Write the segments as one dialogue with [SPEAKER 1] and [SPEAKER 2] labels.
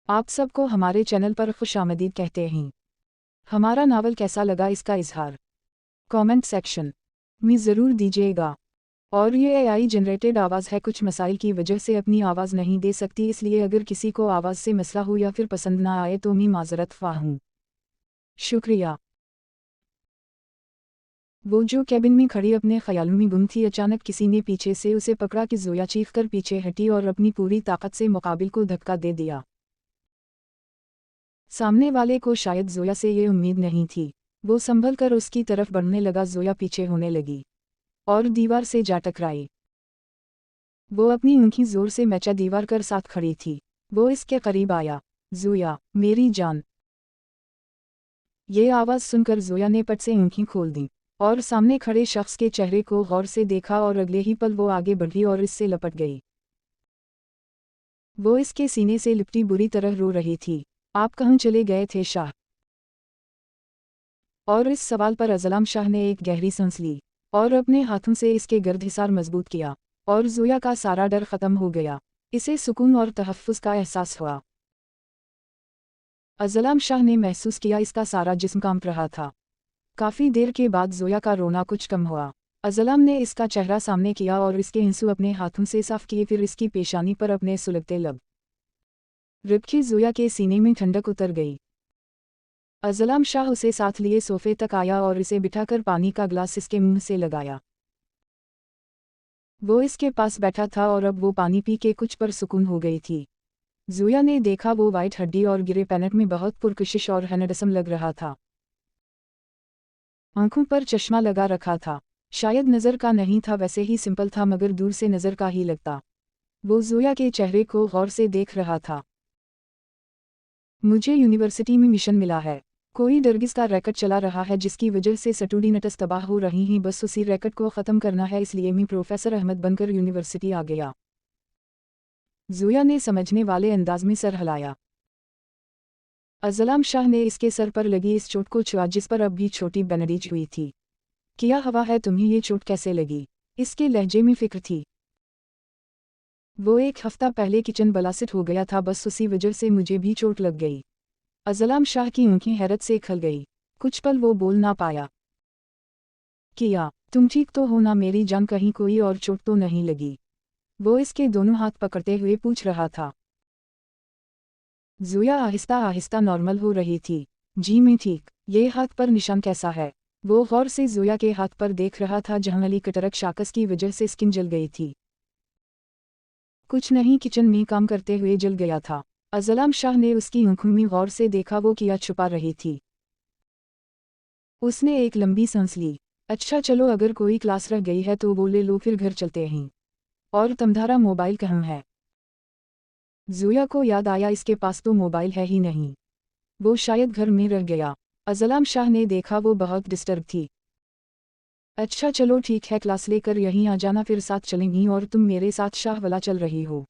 [SPEAKER 1] आप सबको हमारे चैनल पर खुशामदीद कहते हैं। हमारा नावल कैसा लगा इसका इजहार कमेंट सेक्शन में ज़रूर दीजिएगा। और ये एआई जनरेटेड आवाज़ है, कुछ मसाइल की वजह से अपनी आवाज़ नहीं दे सकती, इसलिए अगर किसी को आवाज़ से मसला हो या फिर पसंद ना आए तो मैं माज़रत ख्वाह हूँ। शुक्रिया। वो जो कैबिन में खड़ी अपने ख्यालों में गुम थी, अचानक किसी ने पीछे से उसे पकड़ा कि जोया चीख कर पीछे हटी और अपनी पूरी ताकत से मुकाबिल को धक्का दे दिया। सामने वाले को शायद जोया से ये उम्मीद नहीं थी। वो संभल कर उसकी तरफ बढ़ने लगा। जोया पीछे होने लगी और दीवार से जा टकराई। वो अपनी ऊँखी जोर से मैचा दीवार कर साथ खड़ी थी। वो इसके करीब आया। जोया, मेरी जान। ये आवाज़ सुनकर जोया ने पट से ऊँखी खोल दी और सामने खड़े शख्स के चेहरे को गौर से देखा और अगले ही पल वो आगे बढ़ी और इससे लपट गई। वो इसके सीने से लिपटी बुरी तरह रो रही थी। आप कहाँ चले गए थे शाह? और इस सवाल पर अज़लाम शाह ने एक गहरी सांस ली और अपने हाथों से इसके गर्द हिसार मजबूत किया और जोया का सारा डर ख़त्म हो गया। इसे सुकून और तहफ़्फ़ुज़ का एहसास हुआ। अज़लाम शाह ने महसूस किया इसका सारा जिस्म कांप रहा था। काफ़ी देर के बाद जोया का रोना कुछ कम हुआ। अज़लाम ने इसका चेहरा सामने किया और इसके आंसू अपने हाथों से साफ किए, फिर इसकी पेशानी पर अपने सुलगते लब रखी। जोया के सीने में ठंडक उतर गई। अज़लाम शाह उसे साथ लिए सोफे तक आया और इसे बिठाकर पानी का ग्लास इसके मुंह से लगाया। वो इसके पास बैठा था और अब वो पानी पी के कुछ पर सुकून हो गई थी। जोया ने देखा वो वाइट हड्डी और गिरे पैनेट में बहुत पुरकशिश और हैंडसम लग रहा था। आंखों पर चश्मा लगा रखा था। शायद नज़र का नहीं था, वैसे ही सिंपल था, मगर दूर से नज़र का ही लगता। वो जोया के चेहरे को गौर से देख रहा था। मुझे यूनिवर्सिटी में मिशन मिला है। कोई डरगिस का रैकेट चला रहा है जिसकी वजह से स्टूडेंट्स तबाह हो रही हैं। बस उसी रैकेट को ख़त्म करना है, इसलिए मैं प्रोफेसर अहमद बनकर यूनिवर्सिटी आ गया। जोया ने समझने वाले अंदाज में सर हिलाया। अज़लाम शाह ने इसके सर पर लगी इस चोट को छुआ जिस पर अब भी छोटी बैंडेज हुई थी। क्या हवा है तुम्हें, ये चोट कैसे लगी? इसके लहजे में फिक्र थी। वो एक हफ्ता पहले किचन ब्लास्ट हो गया था, बस उसी वजह से मुझे भी चोट लग गई। अज़लाम शाह की आंखें हैरत से खल गई। कुछ पल वो बोल ना पाया। किया, तुम ठीक तो हो ना मेरी जान, कहीं कोई और चोट तो नहीं लगी? वो इसके दोनों हाथ पकड़ते हुए पूछ रहा था। जोया आहिस्ता आहिस्ता नॉर्मल हो रही थी। जी मैं ठीक। ये हाथ पर निशान कैसा है? वो गौर से जोया के हाथ पर देख रहा था जहां अली कटरक शाकस की वजह से स्किन जल गई थी। कुछ नहीं, किचन में काम करते हुए जल गया था। अज़लाम शाह ने उसकी आंखों में गौर से देखा, वो क्या छुपा रही थी। उसने एक लंबी सांस ली। अच्छा चलो, अगर कोई क्लास रह गई है तो वो ले लो, फिर घर चलते हैं। और तुम्हारा मोबाइल कहाँ है? जोया को याद आया इसके पास तो मोबाइल है ही नहीं। वो शायद घर में रह गया। अज़लाम शाह ने देखा वो बहुत डिस्टर्ब थी। अच्छा चलो ठीक है, क्लास लेकर यहीं आ जाना, फिर साथ चलेंगी और तुम मेरे साथ शाह वाला चल रही हो।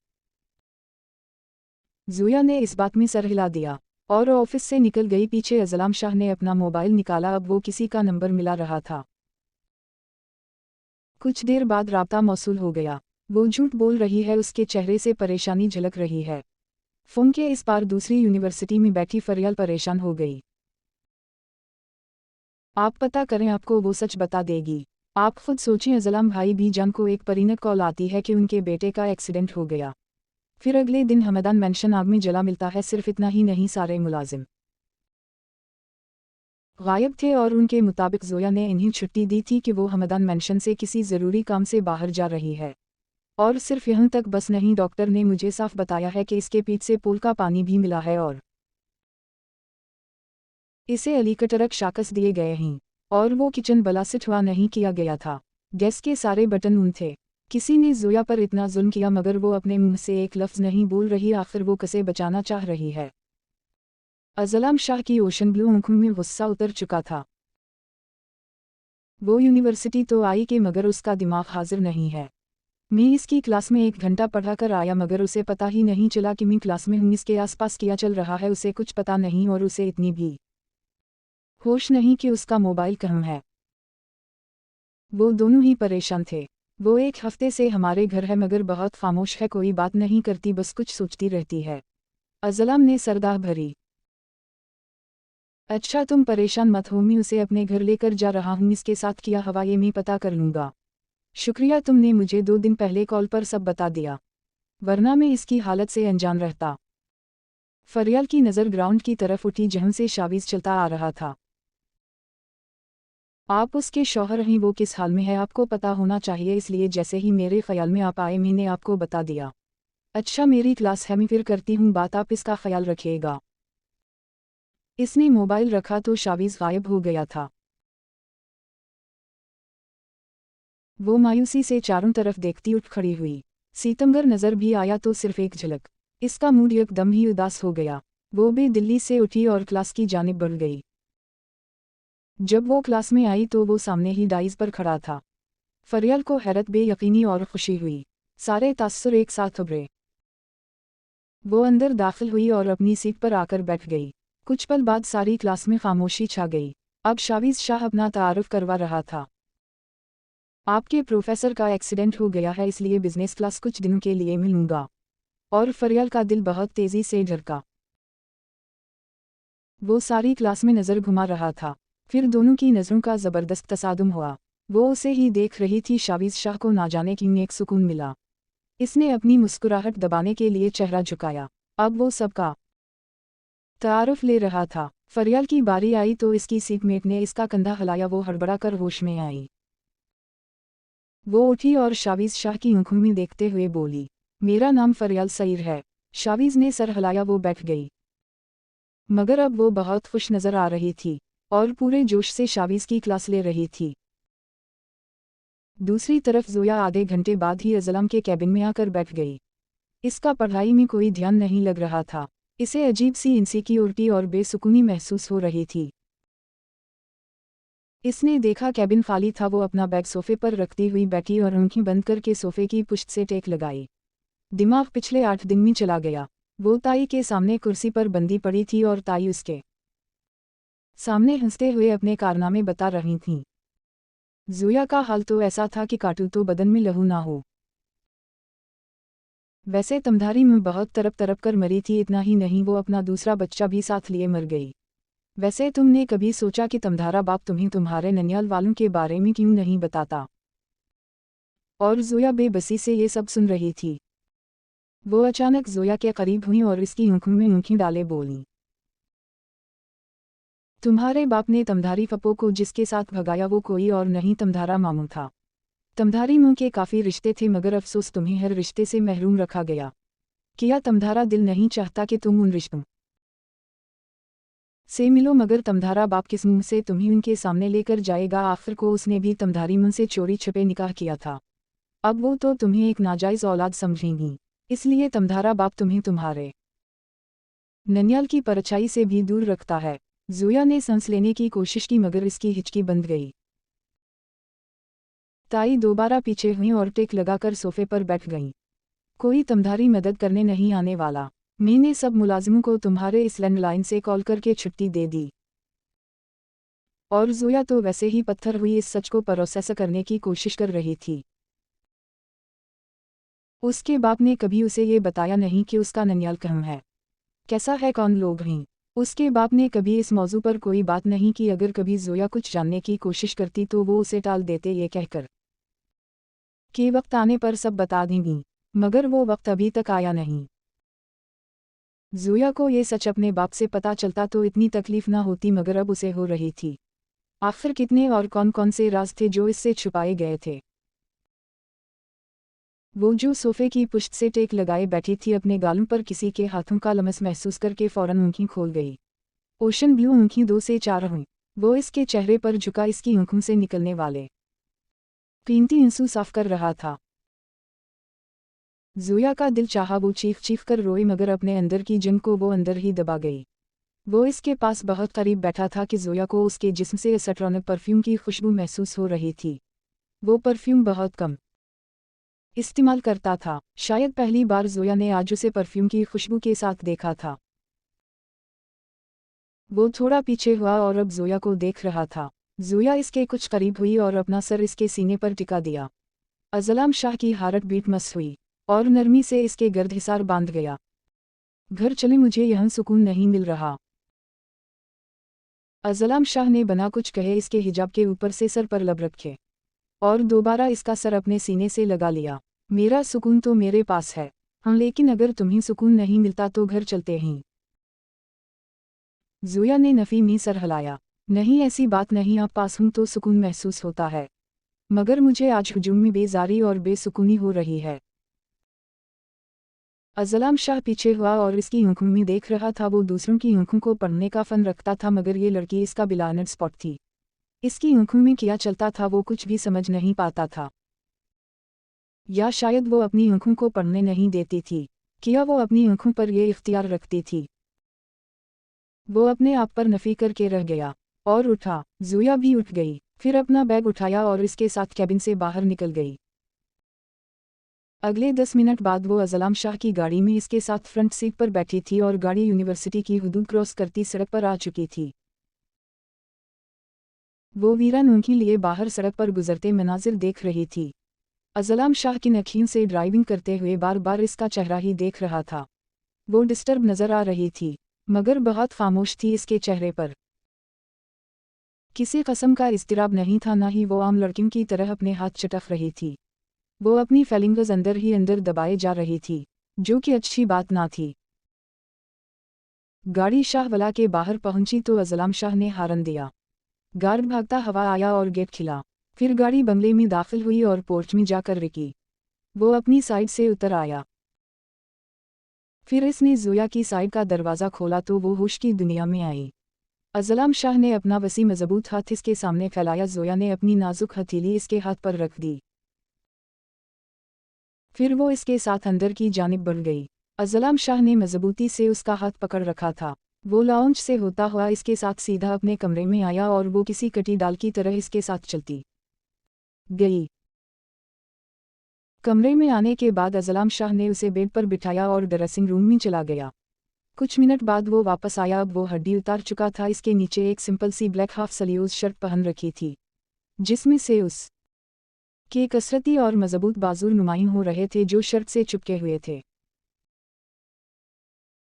[SPEAKER 1] जोया ने इस बात में सर हिला दिया और ऑफिस से निकल गई। पीछे अज़लाम शाह ने अपना मोबाइल निकाला। अब वो किसी का नंबर मिला रहा था। कुछ देर बाद राब्ता मौसूल हो गया। वो झूठ बोल रही है, उसके चेहरे से परेशानी झलक रही है। फ़ोन के इस पार दूसरी यूनिवर्सिटी में बैठी फरियाल परेशान हो गई। आप पता करें, आपको वो सच बता देगी। आप खुद सोचें, अज़लाम भाई भी जान को एक परिणत कॉल आती है कि उनके बेटे का एक्सीडेंट हो गया। फिर अगले दिन हमदान मेंशन आग में जला मिलता है। सिर्फ इतना ही नहीं, सारे मुलाजिम गायब थे और उनके मुताबिक जोया ने इन्हें छुट्टी दी थी कि वो हमदान मेंशन से किसी ज़रूरी काम से बाहर जा रही है। और सिर्फ यहाँ तक बस नहीं, डॉक्टर ने मुझे साफ बताया है कि इसके पीठ से पूल का पानी भी मिला है और इसे अली कटरक शाकस दिए गए हैं। और वो किचन ब्लास्ट हुआ नहीं, किया गया था। गैस के सारे बटन उन थे। किसी ने जोया पर इतना जुल्म किया, मगर वो अपने मुंह से एक लफ्ज़ नहीं बोल रही। आखिर वो किसे बचाना चाह रही है? अज़लाम शाह की ओशन ब्लू आंखों में गुस्सा उतर चुका था। वो यूनिवर्सिटी तो आई कि मगर उसका दिमाग हाजिर नहीं है। मैं इसकी क्लास में 1 घंटा पढ़ा कर आया, मगर उसे पता ही नहीं चला कि मैं क्लास में हूँ। इसके आसपास क्या चल रहा है उसे कुछ पता नहीं, और उसे इतनी भी होश नहीं कि उसका मोबाइल कहाँ है। वो दोनों ही परेशान थे। वो 1 हफ्ते से हमारे घर है, मगर बहुत खामोश है, कोई बात नहीं करती, बस कुछ सोचती रहती है। अज़लाम ने सरदाह भरी। अच्छा तुम परेशान मत हो, मैं उसे अपने घर लेकर जा रहा हूँ, इसके साथ क्या हवा ये मैं पता कर लूँगा। शुक्रिया, तुमने मुझे 2 दिन पहले कॉल पर सब बता दिया, वरना मैं इसकी हालत से अनजान रहता। फरियाल की नज़र ग्राउंड की तरफ उठी जहाँ से शावीज़ चलता आ रहा था। आप उसके शौहर हैं, वो किस हाल में है आपको पता होना चाहिए, इसलिए जैसे ही मेरे ख्याल में आप आए मैंने आपको बता दिया। अच्छा मेरी क्लास है, मैं फिर करती हूँ बात, आप इसका ख्याल रखिएगा। इसने मोबाइल रखा तो शावीज़ गायब हो गया था। वो मायूसी से चारों तरफ देखती उठ खड़ी हुई। सीतमगर नज़र भी आया तो सिर्फ एक झलक, इसका मूड एकदम ही उदास हो गया। वो भी दिल्ली से उठी और क्लास की जानिब बढ़ गई। जब वो क्लास में आई तो वो सामने ही डाइस पर खड़ा था। फरियाल को हैरत, बेयकीनी और खुशी हुई, सारे तासुर एक साथ उभरे। वो अंदर दाखिल हुई और अपनी सीट पर आकर बैठ गई। कुछ पल बाद सारी क्लास में खामोशी छा गई। अब शावीज़ शाह अपना तारुफ करवा रहा था। आपके प्रोफेसर का एक्सीडेंट हो गया है, इसलिए बिजनेस क्लास कुछ दिनों के लिए मिलूंगा। और फरियाल का दिल बहुत तेजी से धड़का। वो सारी क्लास में नज़र घुमा रहा था, फिर दोनों की नज़रों का ज़बरदस्त तसादुम हुआ। वो उसे ही देख रही थी। शावीज़ शाह को ना जाने क्यों एक सुकून मिला। इसने अपनी मुस्कुराहट दबाने के लिए चेहरा झुकाया। अब वो सबका तारुफ ले रहा था। फरियाल की बारी आई तो इसकी सीटमेट ने इसका कंधा हिलाया। वो हड़बड़ा कर होश में आई। वो उठी और शावीज़ शाह की आंखों में देखते हुए बोली, मेरा नाम फरियाल सईर है। शावीज़ ने सर हिलाया। वो बैठ गई, मगर अब वो बहुत खुश नज़र आ रही थी और पूरे जोश से शावीज़ की क्लास ले रही थी। दूसरी तरफ ज़ोया आधे घंटे बाद ही अज़लाम के कैबिन में आकर बैठ गई। इसका पढ़ाई में कोई ध्यान नहीं लग रहा था। इसे अजीब सी इनसिक्योरिटी और बेसुकूनी महसूस हो रही थी। इसने देखा कैबिन खाली था। वो अपना बैग सोफे पर रखती हुई बैठी और आंखें बंद करके सोफे की पुश्त से टेक लगाई। दिमाग पिछले 8 दिन में चला गया। वो ताई के सामने कुर्सी पर बंदी पड़ी थी और ताई उसके सामने हंसते हुए अपने कारनामे बता रही थीं। ज़ोया का हाल तो ऐसा था कि काटू तो बदन में लहू ना हो। वैसे तमधारी में बहुत तरप तरप कर मरी थी। इतना ही नहीं, वो अपना दूसरा बच्चा भी साथ लिए मर गई। वैसे तुमने कभी सोचा कि तमधारा बाप तुम्हें तुम्हारे ननियाल वालों के बारे में क्यों नहीं बताता? और ज़ोया बेबसी से ये सब सुन रही थी। वो अचानक ज़ोया के करीब हुई और इसकी आंखों में आंखें डाले बोली, तुम्हारे बाप ने तमधारी पप्पो को जिसके साथ भगाया वो कोई और नहीं, तमधारा मामू था। तमधारी मुँह के काफ़ी रिश्ते थे, मगर अफसोस तुम्हें हर रिश्ते से महरूम रखा गया। किया तमधारा दिल नहीं चाहता कि तुम उन रिश्तों से मिलो, मगर तमधारा बाप किस मुंह से तुम्हें उनके सामने लेकर जाएगा? आखिर को उसने भी तमधारी मुंह से चोरी छिपे निकाह किया था। अब वो तो तुम्हें एक नाजायज़ औलाद समझेंगी, इसलिए तमधारा बाप तुम्हें तुम्हारे ननियाल की परछाई से भी दूर रखता है। ज़ोया ने सांस लेने की कोशिश की, मगर इसकी हिचकी बंद गई। ताई दोबारा पीछे हुई और टेक लगाकर सोफे पर बैठ गईं। कोई तमधारी मदद करने नहीं आने वाला। मैंने सब मुलाजिमों को तुम्हारे इस लैंडलाइन से कॉल करके छुट्टी दे दी। और ज़ोया तो वैसे ही पत्थर हुई, इस सच को प्रोसेस करने की कोशिश कर रही थी। उसके बाप ने कभी उसे ये बताया नहीं कि उसका ननियाल कहाँ है, कैसा है, कौन लोग हैं। उसके बाप ने कभी इस मौजू पर कोई बात नहीं की। अगर कभी ज़ोया कुछ जानने की कोशिश करती तो वो उसे टाल देते, ये कहकर कि वक्त आने पर सब बता देंगी। मगर वो वक्त अभी तक आया नहीं। ज़ोया को ये सच अपने बाप से पता चलता तो इतनी तकलीफ ना होती, मगर अब उसे हो रही थी। आखिर कितने और कौन कौन से राज थे जो इससे छुपाए गए थे? वो जो सोफे की पुश्त से टेक लगाए बैठी थी, अपने गालों पर किसी के हाथों का लमस महसूस करके फौरन आंखें खोल गई। ओशन ब्लू आंखें 2 से 4 हुईं। वो इसके चेहरे पर झुका, इसकी आंखों से निकलने वाले कीमती आंसू साफ कर रहा था। ज़ोया का दिल चाहा वो चीख चीख कर रोए, मगर अपने अंदर की जंग को वो अंदर ही दबा गई। वो इसके पास बहुत करीब बैठा था कि ज़ोया को उसके जिस्म से एसेट्रॉनिक परफ्यूम की खुशबू महसूस हो रही थी। वो परफ्यूम बहुत कम इस्तेमाल करता था। शायद पहली बार ज़ोया ने आज उसे परफ्यूम की खुशबू के साथ देखा था। वो थोड़ा पीछे हुआ और अब ज़ोया को देख रहा था। ज़ोया इसके कुछ करीब हुई और अपना सर इसके सीने पर टिका दिया। अज़लाम शाह की हार्ट बीट मस हुई और नरमी से इसके गर्द हिसार बांध गया। घर चले, मुझे यहाँ सुकून नहीं मिल रहा। अज़लाम शाह ने बना कुछ कहे इसके हिजाब के ऊपर से सर पर लब रखे और दोबारा इसका सर अपने सीने से लगा लिया। मेरा सुकून तो मेरे पास है, हाँ, लेकिन अगर तुम्हें सुकून नहीं मिलता तो घर चलते हैं। ज़ोया ने नफ़ी में सर हिलाया। नहीं, ऐसी बात नहीं, आप पास हूँ तो सुकून महसूस होता है, मगर मुझे आज हुजूम में बेजारी और बेसुकूनी हो रही है। अज़लाम शाह पीछे हुआ और इसकी आंखों में देख रहा था। वो दूसरों की आंखों को पढ़ने का फ़न रखता था, मगर ये लड़की इसका बिलानर स्पॉट थी। इसकी आंखों में क्या चलता था वो कुछ भी समझ नहीं पाता था। या शायद वो अपनी आंखों को पढ़ने नहीं देती थी, क्या वो अपनी आंखों पर ये इख्तियार रखती थी। वो अपने आप पर नफ़ी करके रह गया और उठा। ज़ोया भी उठ गई, फिर अपना बैग उठाया और इसके साथ कैबिन से बाहर निकल गई। अगले 10 मिनट बाद वो अज़लाम शाह की गाड़ी में इसके साथ फ्रंट सीट पर बैठी थी और गाड़ी यूनिवर्सिटी की हदूद क्रॉस करती सड़क पर आ चुकी थी। वो वीरान उनके लिए बाहर सड़क पर गुजरते मनाजिर देख रही थी। अज़लाम शाह की नखीन से ड्राइविंग करते हुए बार बार इसका चेहरा ही देख रहा था। वो डिस्टर्ब नज़र आ रही थी, मगर बहुत खामोश थी इसके चेहरे पर। किसी कस्म का इज़्तिराब नहीं था, ना ही वो आम लड़कियों की तरह अपने हाथ चटक रही थी। वो अपनी फीलिंग्स अंदर ही अंदर दबाए जा रही थी, जो कि अच्छी बात ना थी। गाड़ी शाहवाला के बाहर पहुंची तो अज़लाम शाह ने हारन दिया। गार्ड भागता हवा आया और गेट खिला। फिर गाड़ी बंगले में दाखिल हुई और पोर्च में जाकर रुकी। वो अपनी साइड से उतर आया। फिर इसने ज़ोया की साइड का दरवाज़ा खोला तो वो होश की दुनिया में आई। अज़लाम शाह ने अपना वसी मजबूत हाथ इसके सामने फैलाया। ज़ोया ने अपनी नाजुक हथेली इसके हाथ पर रख दी। फिर वो इसके साथ अंदर की जानिब बढ़ गई। अज़लाम शाह ने मजबूती से उसका हाथ पकड़ रखा था। वो लाउंज से होता हुआ इसके साथ सीधा अपने कमरे में आया और वो किसी कटी डाल की तरह इसके साथ चलती गई। कमरे में आने के बाद अज़लाम शाह ने उसे बेड पर बिठाया और ड्रेसिंग रूम में चला गया। कुछ मिनट बाद वो वापस आया। अब वो हड्डी उतार चुका था। इसके नीचे एक सिंपल सी ब्लैक हाफ स्लीव्स शर्ट पहन रखी थी, जिसमें से उस के कसरती और मजबूत बाजू नुमायां हो रहे थे जो शर्ट से चिपके हुए थे।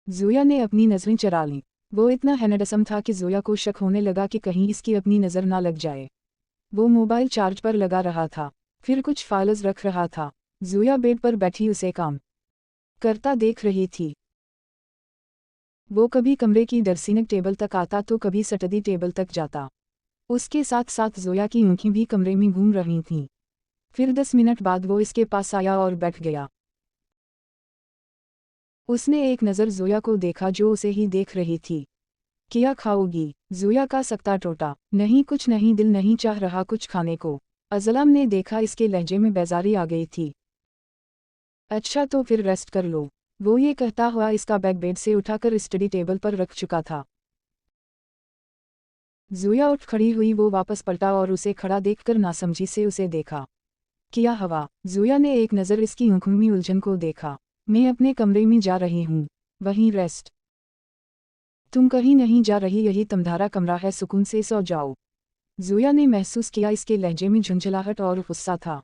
[SPEAKER 1] ज़ोया ने अपनी नज़रें चरा लीं। वो इतना हैंडसम था कि ज़ोया को शक होने लगा कि कहीं इसकी अपनी नज़र ना लग जाए। वो मोबाइल चार्ज पर लगा रहा था, फिर कुछ फाइल्स रख रहा था। ज़ोया बेड पर बैठी उसे काम करता देख रही थी। वो कभी कमरे की दरसिनक टेबल तक आता तो कभी स्टडी टेबल तक जाता। उसके साथ साथ ज़ोया की आंखें भी कमरे में घूम रही थीं। फिर 10 मिनट बाद वो इसके पास आया और बैठ गया। उसने एक नज़र ज़ोया को देखा जो उसे ही देख रही थी। क्या खाओगी? ज़ोया का सकता टोटा। नहीं, कुछ नहीं, दिल नहीं चाह रहा कुछ खाने को। अज़लाम ने देखा इसके लहजे में बेजारी आ गई थी। अच्छा तो फिर रेस्ट कर लो। वो ये कहता हुआ इसका बैग बेड से उठाकर स्टडी टेबल पर रख चुका था। ज़ोया उठ खड़ी हुई। वो वापस पलटा और उसे खड़ा देखकर नासमझी से उसे देखा। क्या हवा? ज़ोया ने एक नज़र इसकी आंखों में उलझन को देखा। मैं अपने कमरे में जा रही हूँ, वहीं रेस्ट। तुम कहीं नहीं जा रही, यही तुम्हारा कमरा है, सुकून से सो जाओ। ज़ोया ने महसूस किया इसके लहजे में झुंझलाहट और गुस्सा था।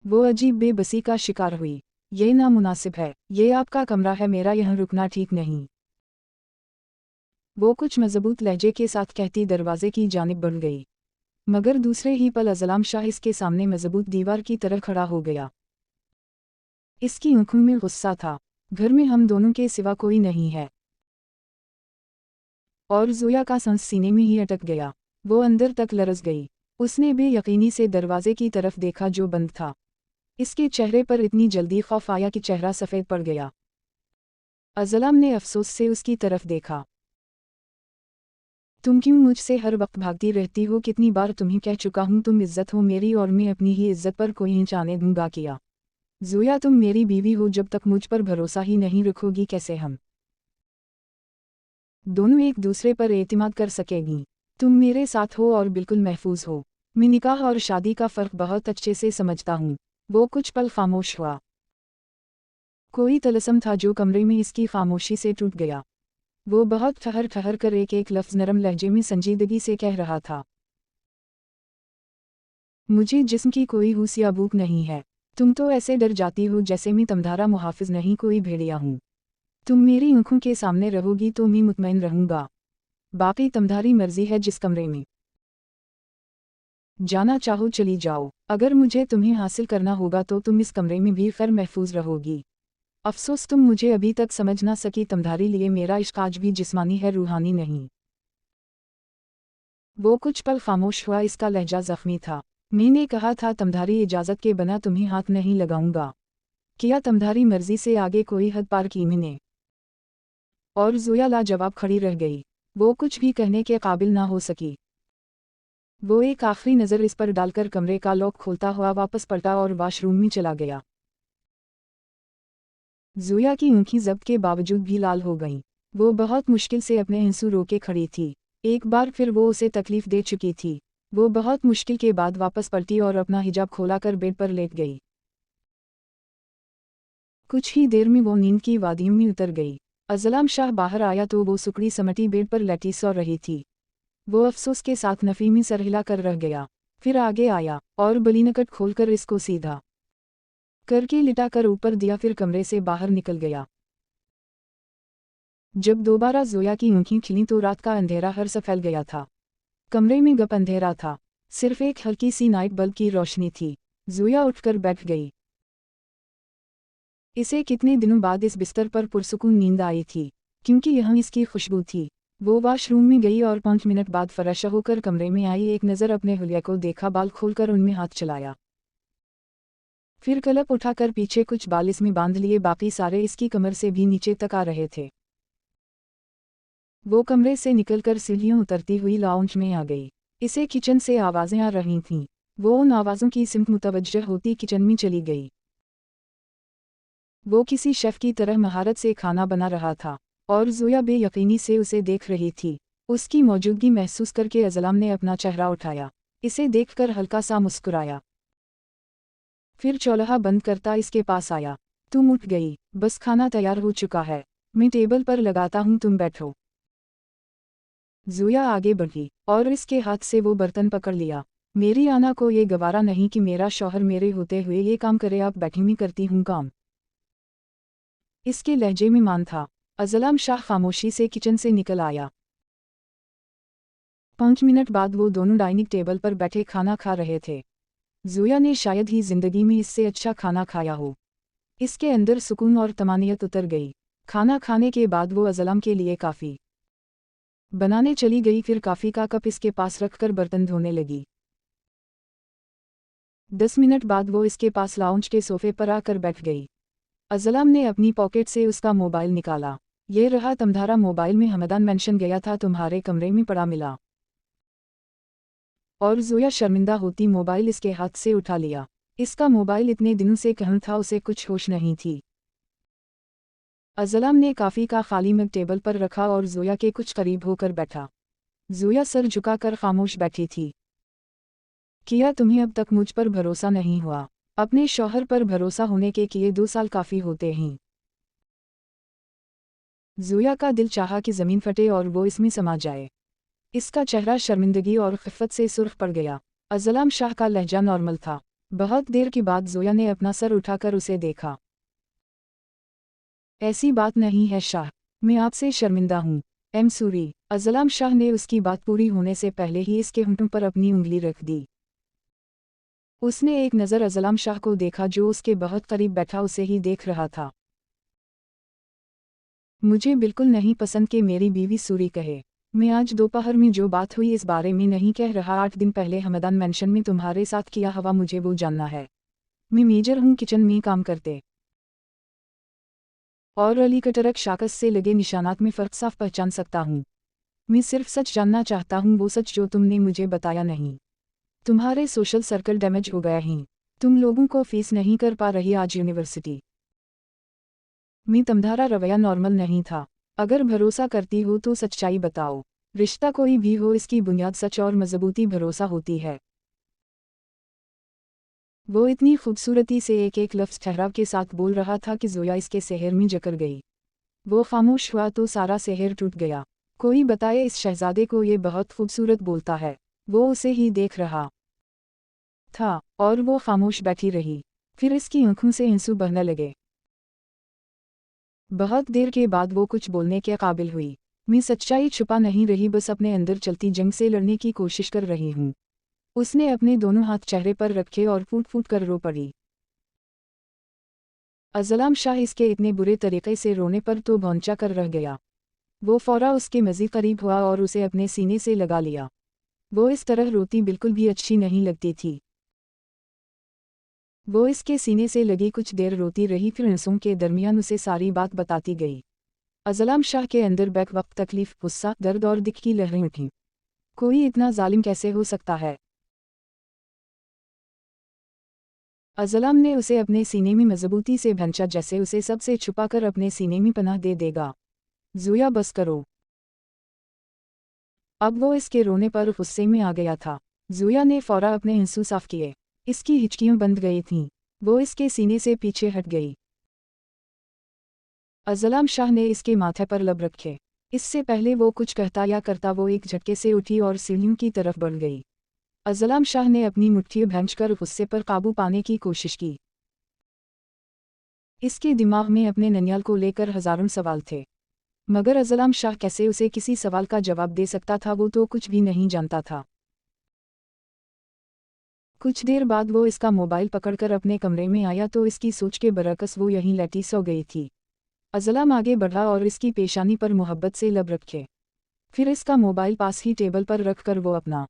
[SPEAKER 1] वो अजीब बेबसी का शिकार हुई। ये नामुनासिब है, ये आपका कमरा है, मेरा यहाँ रुकना ठीक नहीं। वो कुछ मजबूत लहजे के साथ कहती दरवाजे की जानिब बढ़ गई, मगर दूसरे ही पल अज़लाम शाह इसके सामने मजबूत दीवार की तरह खड़ा हो गया। इसकी आंखों में गुस्सा था। घर में हम दोनों के सिवा कोई नहीं है। और ज़ोया का सांस सीने में ही अटक गया। वो अंदर तक लरज़ गई। उसने बेयकीनी से दरवाजे की तरफ देखा जो बंद था। इसके चेहरे पर इतनी जल्दी खौफ आया कि चेहरा सफ़ेद पड़ गया। अज़लाम ने अफसोस से उसकी तरफ देखा। तुम क्यों मुझसे हर वक्त भागती रहती हो? कितनी बार तुम्हें कह चुका हूँ तुम इज्जत हो मेरी और मैं अपनी ही इज्जत पर कोई इंच आने दूंगा। किया ज़ोया, तुम मेरी बीवी हो, जब तक मुझ पर भरोसा ही नहीं रखोगी कैसे हम दोनों एक दूसरे पर एतमाद कर सकेंगी? तुम मेरे साथ हो और बिल्कुल महफूज हो। मैं निकाह और शादी का फ़र्क बहुत अच्छे से समझता हूँ। वो कुछ पल खामोश हुआ। कोई तलस्सम था जो कमरे में इसकी खामोशी से टूट गया। वो बहुत ठहर ठहर कर एक एक लफ्ज़ नरम लहजे में संजीदगी से कह रहा था। मुझे जिस्म की कोई हुस या भूख नहीं है। तुम तो ऐसे डर जाती हो जैसे मैं तुम्हारा मुहाफिज नहीं, कोई भेड़िया हूँ। तुम मेरी आंखों के सामने रहोगी तो मैं मुतमईन रहूंगा। बाकी तुम्हारी मर्जी है, जिस कमरे में जाना चाहो चली जाओ। अगर मुझे तुम्हें हासिल करना होगा तो तुम इस कमरे में भी खैर महफूज रहोगी। अफसोस तुम मुझे अभी तक समझ ना सकी, तुम्हारे लिए मेरा इश्क आज भी जिस्मानी है, रूहानी नहीं। वो कुछ पल खामोश हुआ, इसका लहजा जख्मी था। मैंने कहा था तुम्हारी इजाज़त के बिना तुम्हें हाथ नहीं लगाऊंगा। किया तुम्हारी मर्जी से आगे कोई हद पार की मैंने। और ज़ोया लाजवाब खड़ी रह गई। वो कुछ भी कहने के काबिल ना हो सकी। वो एक आखिरी नज़र इस पर डालकर कमरे का लॉक खोलता हुआ वापस पलटा और वॉशरूम में चला गया। ज़ोया की आंखें ज़ब्त के बावजूद भी लाल हो गईं। वो बहुत मुश्किल से अपने आंसू रोके खड़ी थी। एक बार फिर वो उसे तकलीफ दे चुकी थी। वो बहुत मुश्किल के बाद वापस पलटी और अपना हिजाब खोलाकर बेड पर लेट गई। कुछ ही देर में वो नींद की वादियों में उतर गई। अज़लाम शाह बाहर आया तो वो सुकड़ी समटी बेड पर लेटी सो रही थी। वो अफसोस के साथ नफ़ी में सर हिला कर रह गया। फिर आगे आया और बलीनकट खोलकर इसको सीधा करके लिटाकर ऊपर दिया, फिर कमरे से बाहर निकल गया। जब दोबारा ज़ोया की आंखें खिलीं तो रात का अंधेरा हर सा फैल गया था। कमरे में गप अंधेरा था, सिर्फ एक हल्की सी नाइट बल्ब की रोशनी थी। ज़ोया उठकर बैठ गई। इसे कितने दिनों बाद इस बिस्तर पर पुरसुकून नींद आई थी, क्योंकि यहाँ इसकी खुशबू थी। वो वॉशरूम में गई और 5 मिनट बाद फरेश होकर कमरे में आई। एक नज़र अपने हुलिया को देखा, बाल खोलकर उनमें हाथ चलाया। फिर कलप उठाकर पीछे कुछ बाल इसमें बांध लिए, बाकी सारे इसकी कमर से भी नीचे तक आ रहे थे। वो कमरे से निकलकर सीढ़ियों उतरती हुई लाउंज में आ गई। इसे किचन से आवाज़ें आ रही थीं। वो उन आवाज़ों की सिमत मुतवज्जह होती किचन में चली गई। वो किसी शेफ की तरह महारत से खाना बना रहा था और ज़ोया बेयकीनी से उसे देख रही थी। उसकी मौजूदगी महसूस करके अज़लाम ने अपना चेहरा उठाया, इसे देखकर हल्का सा मुस्कुराया। फिर चौल्हा बंद करता इसके पास आया। तुम उठ गई, बस खाना तैयार हो चुका है, मैं टेबल पर लगाता हूँ, तुम बैठो। ज़ोया आगे बढ़ी और इसके हाथ से वो बर्तन पकड़ लिया। मेरी आना को ये गवारा नहीं कि मेरा शौहर मेरे होते हुए ये काम करे, आप बैठी में करती हूँ काम। इसके लहजे में मान था। अज़लाम शाह खामोशी से किचन से निकल आया। 5 मिनट बाद वो दोनों डाइनिंग टेबल पर बैठे खाना खा रहे थे। ज़ोया ने शायद ही जिंदगी में इससे अच्छा खाना खाया हो। इसके अंदर सुकून और तमानियत उतर गई। खाना खाने के बाद वो अज़लाम के लिए काफ़ी बनाने चली गई। फिर काफ़ी का कप इसके पास रखकर बर्तन धोने लगी। 10 मिनट बाद वो इसके पास लाउंज के सोफे पर आकर बैठ गई। अज़लाम ने अपनी पॉकेट से उसका मोबाइल निकाला। ये रहा तुम्हारा मोबाइल, में हमदान मेंशन गया था, तुम्हारे कमरे में पड़ा मिला। और ज़ोया शर्मिंदा होती मोबाइल इसके हाथ से उठा लिया। इसका मोबाइल इतने दिनों से कहाँ था, उसे कुछ होश नहीं थी। अज़लाम ने काफ़ी का खाली मग टेबल पर रखा और ज़ोया के कुछ करीब होकर बैठा। ज़ोया सर झुकाकर खामोश बैठी थी। किया तुम्हें अब तक मुझ पर भरोसा नहीं हुआ? अपने शौहर पर भरोसा होने के किए 2 साल काफ़ी होते हैं। ज़ोया का दिल चाहा कि ज़मीन फटे और वो इसमें समा जाए। इसका चेहरा शर्मिंदगी और खिफ़त से सुर्ख पड़ गया। अज़लाम शाह का लहजा नॉर्मल था। बहुत देर के बाद ज़ोया ने अपना सर उठाकर उसे देखा। ऐसी बात नहीं है शाह, मैं आपसे शर्मिंदा हूँ। एम सूरी। अज़लाम शाह ने उसकी बात पूरी होने से पहले ही इसके होंठों पर अपनी उंगली रख दी। उसने एक नज़र अज़लाम शाह को देखा जो उसके बहुत करीब बैठा उसे ही देख रहा था। मुझे बिल्कुल नहीं पसंद कि मेरी बीवी सूरी कहे। मैं आज दोपहर में जो बात हुई इस बारे में नहीं कह रहा। 8 दिन पहले हमदान मेंशन में तुम्हारे साथ किया हुआ मुझे वो जानना है। मैं मेजर हूँ, किचन में काम करते और अली कटरक शाकस से लगे निशानात में फ़र्क साफ पहचान सकता हूँ। मैं सिर्फ सच जानना चाहता हूँ, वो सच जो तुमने मुझे बताया नहीं। तुम्हारे सोशल सर्कल डैमेज हो गया है। तुम लोगों को फीस नहीं कर पा रही आज यूनिवर्सिटी में। तुम्हारा रवैया नॉर्मल नहीं था। अगर भरोसा करती हो तो सच्चाई बताओ। रिश्ता कोई भी हो, इसकी बुनियाद सच और मजबूती भरोसा होती है। वो इतनी खूबसूरती से एक एक लफ्ज़ ठहराव के साथ बोल रहा था कि ज़ोया इसके सेहर में जकड़ गई। वो खामोश हुआ तो सारा सेहर टूट गया। कोई बताए इस शहजादे को, ये बहुत खूबसूरत बोलता है। वो उसे ही देख रहा था और वो खामोश बैठी रही। फिर इसकी आंखों से आंसू बहने लगे। बहुत देर के बाद वो कुछ बोलने के काबिल हुई। मैं सच्चाई छुपा नहीं रही, बस अपने अंदर चलती जंग से लड़ने की कोशिश कर रही हूँ। उसने अपने दोनों हाथ चेहरे पर रखे और फूट फूट कर रो पड़ी। अज़लाम शाह इसके इतने बुरे तरीके से रोने पर तो भौंचा कर रह गया। वो फौरा उसके मज़ीद करीब हुआ और उसे अपने सीने से लगा लिया। वो इस तरह रोती बिल्कुल भी अच्छी नहीं लगती थी। वो इसके सीने से लगी कुछ देर रोती रही, फिर आंसुओं के दरमियान उसे सारी बात बताती गई। अज़लाम शाह के अंदर बैक वक्त तकलीफ, गुस्सा, दर्द और दिख की लहरें उठीं। कोई इतना जालिम कैसे हो सकता है? अज़लाम ने उसे अपने सीने में मजबूती से भंचा, जैसे उसे सबसे छुपाकर अपने सीने में पनाह दे देगा। ज़ोया, बस करो। अब वो इसके रोने पर गुस्से में आ गया था। ज़ोया ने फौरा अपने आंसू साफ किए। इसकी हिचकियां बंद गई थीं। वो इसके सीने से पीछे हट गई। अज़लाम शाह ने इसके माथे पर लब रखे। इससे पहले वो कुछ कहता या करता, वो एक झटके से उठी और सीढ़ियों की तरफ बढ़ गई। अज़लाम शाह ने अपनी मुट्ठी भैंचकर गुस्से पर काबू पाने की कोशिश की। इसके दिमाग में अपने ननियाल को लेकर हज़ारों सवाल थे, मगर अज़लाम शाह कैसे उसे किसी सवाल का जवाब दे सकता था, वो तो कुछ भी नहीं जानता था। कुछ देर बाद वो इसका मोबाइल पकड़कर अपने कमरे में आया तो इसकी सोच के बरअक्स वो यहीं लेटी सो गई थी। अज़लाम आगे बढ़ा और इसकी पेशानी पर मोहब्बत से लब रखे। फिर इसका मोबाइल पास ही टेबल पर रखकर वो अपना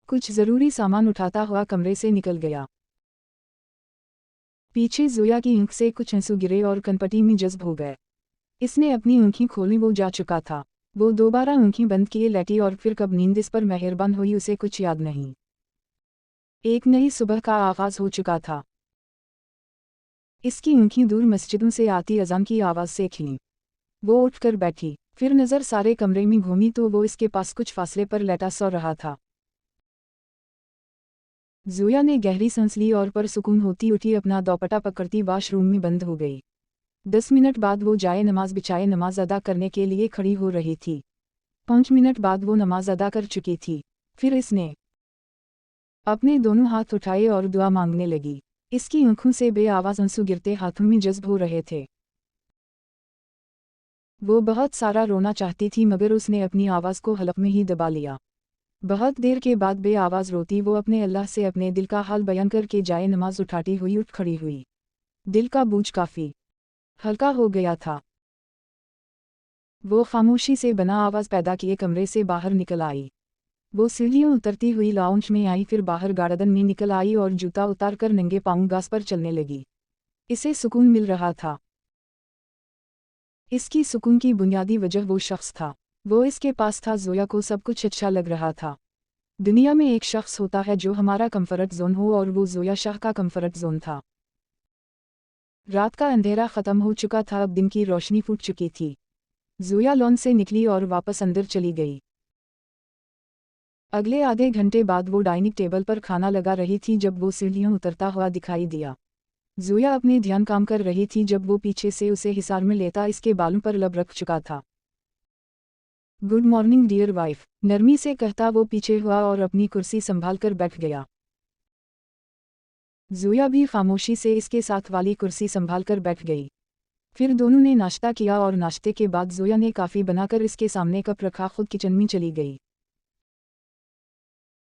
[SPEAKER 1] कुछ ज़रूरी सामान उठाता हुआ कमरे से निकल गया। पीछे ज़ोया की आंख से कुछ आंसू गिरे और कनपटी में जज्ब हो गए। इसने अपनी आंखें खोली, वो जा चुका था। वो दोबारा आंखें बंद किए लेटी और फिर कब नींद इस पर मेहरबान हुई उसे कुछ याद नहीं। एक नई सुबह का आगाज़ हो चुका था। इसकी आंखें दूर मस्जिदों से आती अज़ान की आवाज़ से खींचीं। वो उठकर बैठी, फिर नज़र सारे कमरे में घूमी तो वो इसके पास कुछ फासले पर लेटा सो रहा था। ज़ोया ने गहरी सांस ली और परसुकून होती उठी अपना दोपट्टा पकड़ती वाशरूम में बंद हो गई। 10 मिनट बाद वो जाए नमाज बिछाए नमाज अदा करने के लिए खड़ी हो रही थी। 5 मिनट बाद वो नमाज अदा कर चुकी थी। फिर इसने अपने दोनों हाथ उठाए और दुआ मांगने लगी। इसकी आंखों से बेआवाज़ आंसू गिरते हाथों में जज्ब हो रहे थे। वो बहुत सारा रोना चाहती थी, मगर उसने अपनी आवाज़ को हलक में ही दबा लिया। बहुत देर के बाद बेआवाज़ रोती वो अपने अल्लाह से अपने दिल का हाल बयान करके जाए नमाज उठाती हुई उठ खड़ी हुई। दिल का बोझ काफ़ी हल्का हो गया था। वो खामोशी से बना आवाज़ पैदा किए कमरे से बाहर निकल आई। वो सीढ़ियों उतरती हुई लाउंज में आई, फिर बाहर गार्डन में निकल आई और जूता उतारकर नंगे पांव घास पर चलने लगी। इसे सुकून मिल रहा था। इसकी सुकून की बुनियादी वजह वो शख्स था। वो इसके पास था, ज़ोया को सब कुछ अच्छा लग रहा था। दुनिया में एक शख्स होता है जो हमारा कंफर्ट जोन हो, और वो ज़ोया शाह का कंफर्ट जोन था। रात का अंधेरा ख़त्म हो चुका था, अब दिन की रोशनी फूट चुकी थी। ज़ोया लॉन से निकली और वापस अंदर चली गई। अगले आधे घंटे बाद वो डाइनिंग टेबल पर खाना लगा रही थी जब वो सीढ़ियों उतरता हुआ दिखाई दिया। ज़ोया अपने ध्यान काम कर रही थी जब वो पीछे से उसे हिसार में लेता इसके बालों पर लब रख चुका था। गुड मॉर्निंग डियर वाइफ, नरमी से कहता वो पीछे हुआ और अपनी कुर्सी संभाल कर बैठ गया। ज़ोया भी खामोशी से इसके साथ वाली कुर्सी संभाल कर बैठ गई। फिर दोनों ने नाश्ता किया और नाश्ते के बाद ज़ोया ने काफ़ी बनाकर इसके सामने कप रखा, खुद किचन में चली गई।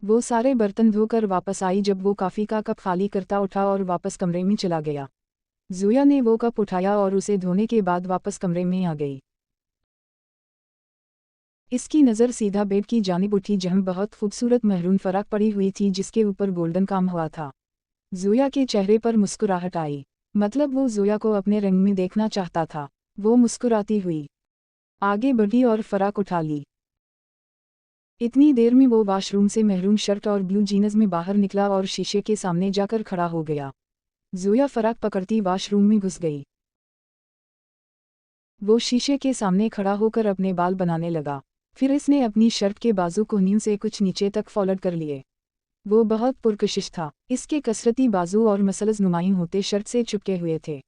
[SPEAKER 1] वो सारे बर्तन धोकर वापस आई जब वो कॉफ़ी का कप खाली करता उठा और वापस कमरे में चला गया। ज़ोया ने वो कप उठाया और उसे धोने के बाद वापस कमरे में आ गई। इसकी नज़र सीधा बेड की जानिब उठी जहाँ बहुत खूबसूरत महरून फराक पड़ी हुई थी जिसके ऊपर गोल्डन काम हुआ था। ज़ोया के चेहरे पर मुस्कुराहट आई, मतलब वो ज़ोया को अपने रंग में देखना चाहता था। वो मुस्कुराती हुई आगे बढ़ी और फराक उठा ली। इतनी देर में वो वाशरूम से महरून शर्ट और ब्लू जीन्स में बाहर निकला और शीशे के सामने जाकर खड़ा हो गया। ज़ोया फराक पकड़ती वाशरूम में घुस गई। वो शीशे के सामने खड़ा होकर अपने बाल बनाने लगा। फिर इसने अपनी शर्ट के बाजू कोहनियों से कुछ नीचे तक फोल्ड कर लिए। वो बहुत पुरकशिश था। इसके कसरती बाजू और मसल्स नुमायां होते शर्ट से चिपके हुए थे।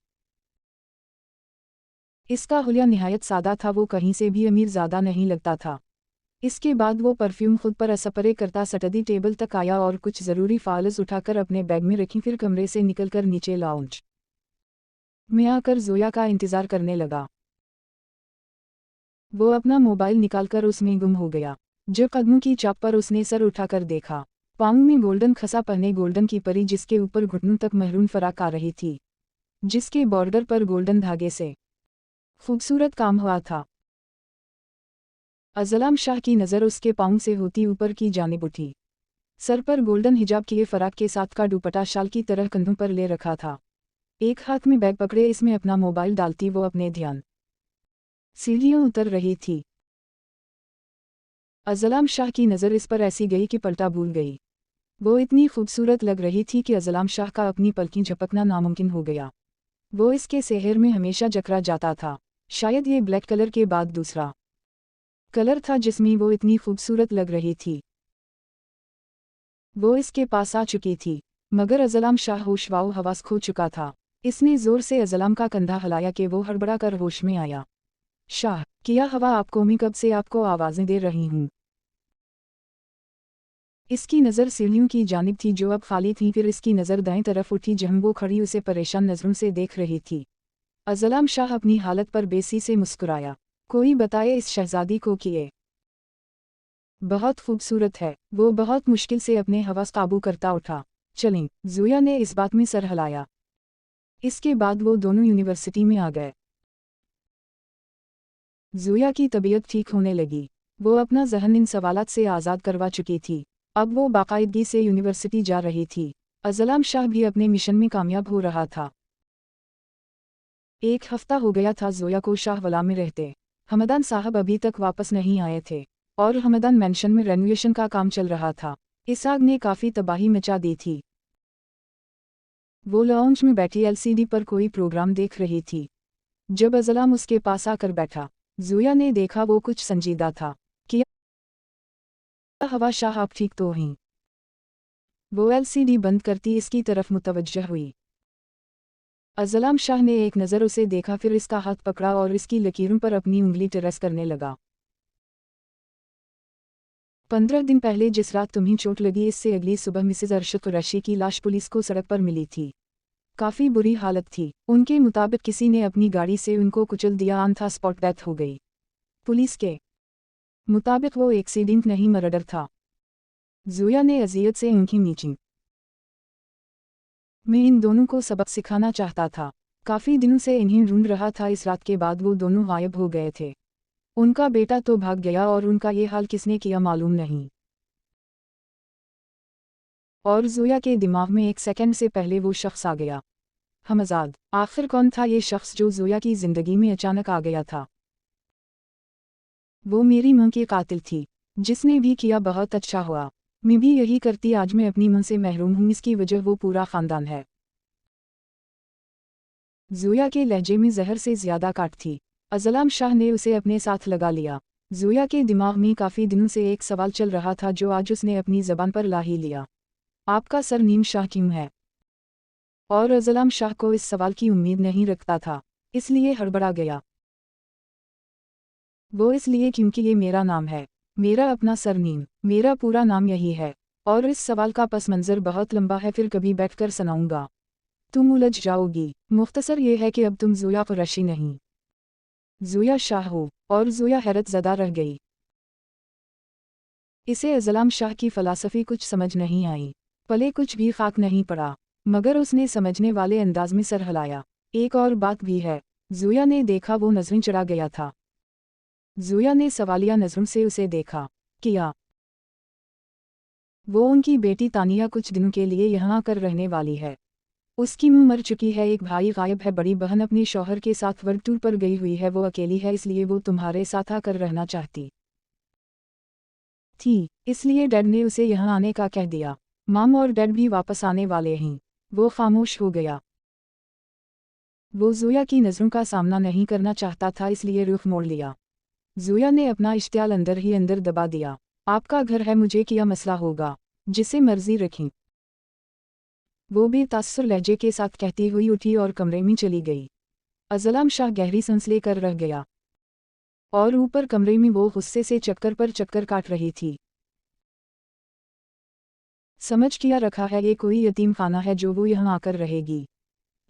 [SPEAKER 1] इसका हुलिया निहायत सादा था, वो कहीं से भी अमीर ज़्यादा नहीं लगता था। इसके बाद वो परफ्यूम खुद पर स्प्रे करता स्टडी टेबल तक आया और कुछ ज़रूरी फाइल्स उठाकर अपने बैग में रखी, फिर कमरे से निकलकर नीचे लाउंज में आकर जोया का इंतजार करने लगा। वो अपना मोबाइल निकालकर उसमें गुम हो गया। जब कदमों की चाप पर उसने सर उठाकर देखा, पाँव में गोल्डन खसा पहने गोल्डन की परी जिसके ऊपर घुटनों तक महरून फराक आ रही थी, जिसके बॉर्डर पर गोल्डन धागे से खूबसूरत काम हुआ था। अज़लाम शाह की नज़र उसके पाँव से होती ऊपर की जानिब उठी। सर पर गोल्डन हिजाब किए फराक के साथ का दुपट्टा शाल की तरह कंधों पर ले रखा था। एक हाथ में बैग पकड़े इसमें अपना मोबाइल डालती वो अपने ध्यान सीढ़ियों उतर रही थी। अज़लाम शाह की नज़र इस पर ऐसी गई कि पलटा भूल गई। वो इतनी खूबसूरत लग रही थी कि अज़लाम शाह का अपनी पलकें झपकना नामुमकिन हो गया। वो इसके सेहर में हमेशा जकरा जाता था। शायद ये ब्लैक कलर के बाद दूसरा कलर था जिसमें वो इतनी खूबसूरत लग रही थी। वो इसके पास आ चुकी थी, मगर अज़लाम शाह होश व हवास खो चुका था। इसने जोर से अज़लाम का कंधा हिलाया कि वो हड़बड़ा कर होश में आया। शाह, किया हवा आपको, मैं कब से आपको आवाज़ें दे रही हूँ। इसकी नज़र सीढ़ियों की जानिब थी जो अब खाली थी। फिर इसकी नज़र दाएं तरफ उठी जहाँ वो खड़ी उसे परेशान नज़रों से देख रही थी। अज़लाम शाह अपनी हालत पर बेसी से मुस्कुराया। कोई बताए इस शहजादी को कि ये बहुत खूबसूरत है। वो बहुत मुश्किल से अपने हवास काबू करता उठा। चलें, जोया ने इस बात में सर हिलाया। इसके बाद वो दोनों यूनिवर्सिटी में आ गए। जोया की तबीयत ठीक होने लगी। वो अपना जहन इन सवालात से आज़ाद करवा चुकी थी। अब वो बाकायदगी से यूनिवर्सिटी जा रही थी। अज़लाम शाह भी अपने मिशन में कामयाब हो रहा था। एक हफ्ता हो गया था जोया को शाहवाला में रहते। हमदान साहब अभी तक वापस नहीं आए थे और हमदान मेंशन में रेनोवेशन का काम चल रहा था। इस आग ने काफ़ी तबाही मचा दी थी। वो लॉन्च में बैठी एलसीडी पर कोई प्रोग्राम देख रही थी। जब अज़लाम उसके पास आकर बैठा, जोया ने देखा वो कुछ संजीदा था। किया हवा शाह, आप ठीक तो हैं? वो एलसीडी बंद करती इसकी तरफ मुतवज्जह हुई। अज़लाम शाह ने एक नज़र उसे देखा, फिर इसका हाथ पकड़ा और इसकी लकीरों पर अपनी उंगली ट्रेस करने लगा। 15 दिन पहले जिस रात तुम्हें चोट लगी, इससे अगली सुबह मिसेज अरशद कुरैशी की लाश पुलिस को सड़क पर मिली थी। काफ़ी बुरी हालत थी। उनके मुताबिक किसी ने अपनी गाड़ी से उनको कुचल दिया, ऑन था स्पॉट डेथ हो गई। पुलिस के मुताबिक वो एक्सीडेंट नहीं, मर्डर था। जोया ने अजियत से आंखें मींची। मैं इन दोनों को सबक सिखाना चाहता था। काफ़ी दिनों से इन्हें ढूंढ रहा था। इस रात के बाद वो दोनों गायब हो गए थे। उनका बेटा तो भाग गया और उनका ये हाल किसने किया मालूम नहीं। और जोया के दिमाग में एक सेकंड से पहले वो शख्स आ गया। हमजाद। आखिर कौन था ये शख्स जो जोया की जिंदगी में अचानक आ गया था? वो मेरी मां की कातिल थी। जिसने भी किया बहुत अच्छा हुआ। मैं भी यही करती, आज मैं अपनी मां से महरूम हूँ, इसकी वजह वो पूरा खानदान है। जोया के लहजे में जहर से ज्यादा काट थी। अज़लाम शाह ने उसे अपने साथ लगा लिया। जोया के दिमाग में काफ़ी दिनों से एक सवाल चल रहा था जो आज उसने अपनी ज़बान पर ला ही लिया। आपका सरनेम शाह क्यों है? और अज़लाम शाह को इस सवाल की उम्मीद नहीं रखता था, इसलिए हड़बड़ा गया। वो इसलिए क्योंकि ये मेरा नाम है, मेरा अपना सरनेम, मेरा पूरा नाम यही है। और इस सवाल का पस मंज़र बहुत लंबा है, फिर कभी बैठकर सुनाऊंगा। तुम उलझ जाओगी। मुख्तसर ये है कि अब तुम जोया कुरैशी नहीं, जोया शाह हो। और जोया हैरत ज़दा रह गई। इसे अज़लाम शाह की फ़लासफ़ी कुछ समझ नहीं आई। पले कुछ भी खाक नहीं पड़ा, मगर उसने समझने वाले अंदाज में सर हिलाया। एक और बात भी है। जोया ने देखा वो नज़रें चढ़ा गया था। जोया ने सवालिया नज़रों से उसे देखा। किया वो उनकी बेटी तानिया कुछ दिनों के लिए यहाँ आकर रहने वाली है। उसकी मां मर चुकी है, एक भाई गायब है, बड़ी बहन अपने शौहर के साथ वर्ल्ड टूर पर गई हुई है, वो अकेली है, इसलिए वो तुम्हारे साथ आकर रहना चाहती थी। इसलिए डैड ने उसे यहाँ आने का कह दिया। माम और डैड भी वापस आने वाले हैं। वो खामोश हो गया। वो जोया की नज़रों का सामना नहीं करना चाहता था, इसलिए रुख मोड़ लिया। जोया ने अपना इश्तियाल अंदर ही अंदर दबा दिया। आपका घर है, मुझे क्या मसला होगा, जिसे मर्जी रखें। वो भी तासुर लहजे के साथ कहती हुई उठी और कमरे में चली गई। अज़लाम शाह गहरी सांस लेकर रह गया। और ऊपर कमरे में वो गुस्से से चक्कर पर चक्कर काट रही थी। समझ किया रखा है, ये कोई यतीम खाना है जो वो यहाँ आकर रहेगी।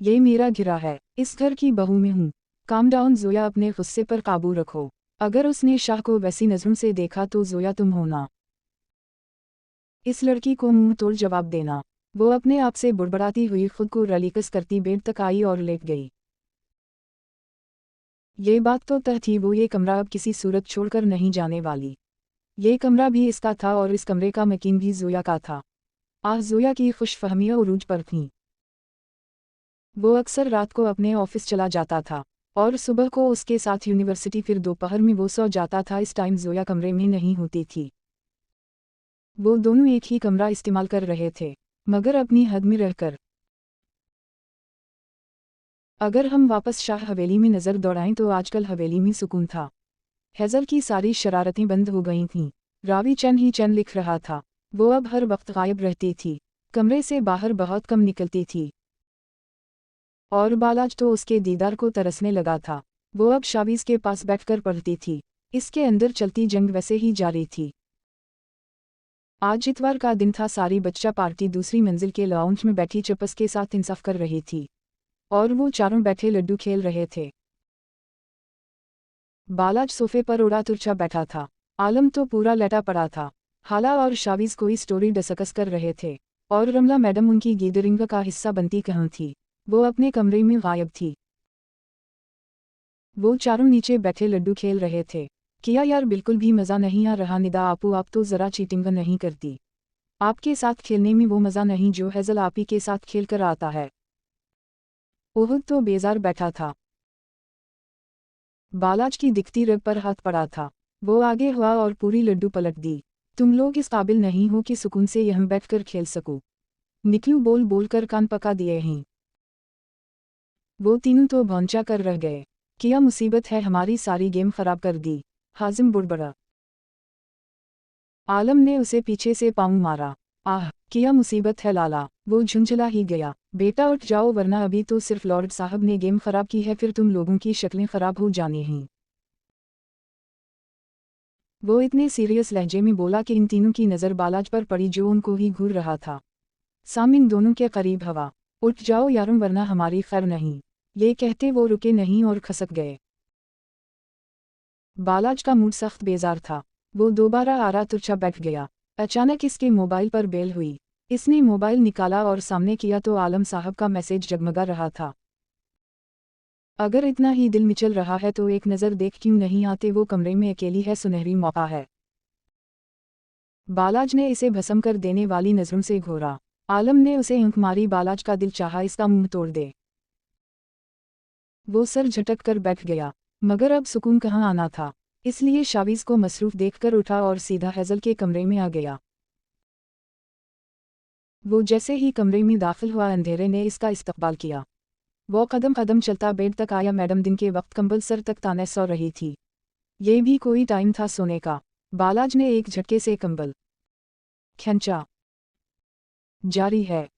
[SPEAKER 1] ये मेरा घिरा है, इस घर की बहू में हूँ। काम डाउन जोया, अपने गुस्से पर काबू रखो। अगर उसने शाह को वैसी नज़रों से देखा तो जोया तुम होना। इस लड़की को मुंह तोड़ जवाब देना। वो अपने आप से बुड़बड़ाती हुई खुद को रलीकस करती बेड तक आई और लेट गई। ये बात तो तय थी, वो ये कमरा अब किसी सूरत छोड़कर नहीं जाने वाली। ये कमरा भी इसका था और इस कमरे का मकीन भी जोया का था। आज जोया की खुशफहमियाँ उरूज पर थीं। वो अक्सर रात को अपने ऑफिस चला जाता था और सुबह को उसके साथ यूनिवर्सिटी, फिर दोपहर में वो सो जाता था। इस टाइम जोया कमरे में नहीं होती थी। वो दोनों एक ही कमरा इस्तेमाल कर रहे थे, मगर अपनी हद में रहकर। अगर हम वापस शाह हवेली में नज़र दौड़ाएं तो आजकल हवेली में सुकून था। हेज़ल की सारी शरारतें बंद हो गई थीं। रावी चंद ही चंद लिख रहा था। वो अब हर वक्त गायब रहती थी, कमरे से बाहर बहुत कम निकलती थी। और बालाज तो उसके दीदार को तरसने लगा था। वो अब शावीज़ के पास बैठकर पढ़ती थी। इसके अंदर चलती जंग वैसे ही जारी थी। आज इतवार का दिन था। सारी बच्चा पार्टी दूसरी मंजिल के लाउंज में बैठी चपस के साथ इंसाफ कर रही थी और वो चारों बैठे लड्डू खेल रहे थे। बालाज सोफे पर उड़ा तुरछा बैठा था। आलम तो पूरा लेटा पड़ा था। हाला और शावीज़ कोई स्टोरी डिस्कस कर रहे थे और रमला मैडम उनकी गैदरिंग का हिस्सा बनती कहाँ थी। वो अपने कमरे में गायब थी। वो चारों नीचे बैठे लड्डू खेल रहे थे। किया यार, बिल्कुल भी मज़ा नहीं आ रहा। निदा आपू, आप तो ज़रा चीटिंग नहीं करती। आपके साथ खेलने में वो मज़ा नहीं जो हेज़ल आपी के साथ खेल कर आता है। ओहद तो बेजार बैठा था। बालाज की दिखती रग पर हाथ पड़ा था। वो आगे हुआ और पूरी लड्डू पलट दी। तुम लोग इस काबिल नहीं हो कि सुकून से यहाँ बैठकर खेल सको। निकलू बोल बोल कर कान पका दिए हैं। वो तीनों तो भौंचा कर रह गए। क्या मुसीबत है, हमारी सारी गेम खराब कर दी। हाजिम बुड़बड़ा। आलम ने उसे पीछे से पाँव मारा। आह, क्या मुसीबत है लाला। वो झुंझला ही गया। बेटा उठ जाओ, वरना अभी तो सिर्फ लॉर्ड साहब ने गेम खराब की है, फिर तुम लोगों की शक्लें खराब हो जानी हैं। वो इतने सीरियस लहजे में बोला कि इन तीनों की नज़र बालाज पर पड़ी जो उनको ही घूर रहा था। सामिन दोनों के करीब हवा। उठ जाओ यारों, वरना हमारी खैर नहीं। ये कहते वो रुके नहीं और खसक गए। बालाज का मूड सख्त बेजार था। वो दोबारा आरा तुरछा बैठ गया। अचानक इसके मोबाइल पर बेल हुई। इसने मोबाइल निकाला और सामने किया तो आलम साहब का मैसेज जगमगा रहा था। अगर इतना ही दिल मिचल रहा है तो एक नज़र देख क्यों नहीं आते, वो कमरे में अकेली है, सुनहरी मौका है। बालाज ने इसे भस्म कर देने वाली नज़रों से घोरा। आलम ने उसे आंख मारी। बालाज का दिल चाहा इसका मुंह तोड़ दे। वो सर झटक कर बैठ गया, मगर अब सुकून कहाँ आना था। इसलिए शावीज़ को मसरूफ़ देखकर उठा और सीधा हेज़ल के कमरे में आ गया। वो जैसे ही कमरे में दाखिल हुआ, अंधेरे ने इसका इस्तकबाल किया। वो कदम कदम चलता बेड तक आया। मैडम दिन के वक्त कंबल सर तक ताने सो रही थी। ये भी कोई टाइम था सोने का। बालाज ने एक झटके से कंबल खींचा। जारी है।